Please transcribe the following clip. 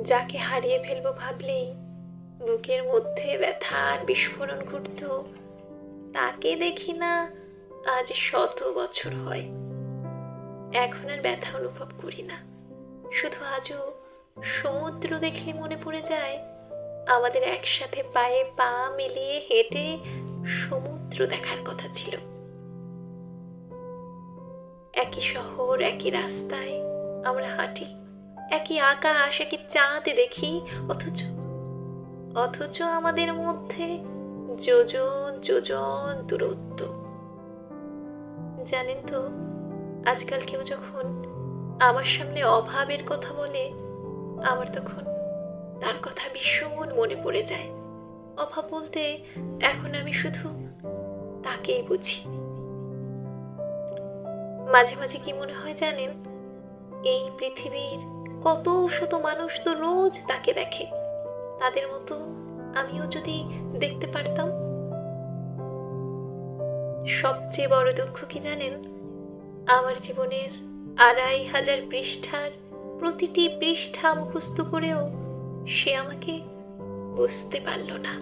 যাকে হারিয়ে ফেলবো ভাবলেই বুকের মধ্যে ব্যথার বিস্ফোরণ ঘটত, তাকে দেখি না আজ 100 বছর হয়। এখন আর ব্যথা অনুভব করি না, শুধু আজও সমুদ্র দেখলে মনে পড়ে যায় আমাদের একসাথে পায়ে পা মিলিয়ে হেঁটে সমুদ্র দেখার কথা ছিল। একই শহর, একই রাস্তায় আমরা হাঁটি, একই আকাশ, একই চাঁদ দেখি, অথচ অথচ আমাদের মধ্যে যোজন যোজন দূরত্ব। জানেন তো, আজকাল কেউ যখন আমার সামনে অভাবের কথা বলে, আমার তখন তার কথা ভীষণ মনে পড়ে যায়। অভাব বলতে এখন আমি শুধু তাকেই বুঝি। মাঝে মাঝে কি মনে হয় জানেন, এই পৃথিবীর কত শত মানুষ তো রোজ তাকে দেখে, তাদের মতো আমিও যদি দেখতে পারতাম। সবচেয়ে বড় দুঃখ কি জানেন, আমার জীবনের 2500 পৃষ্ঠার প্রতিটি পৃষ্ঠা মুখস্থ করেও সে আমাকে বুঝতে পারল না।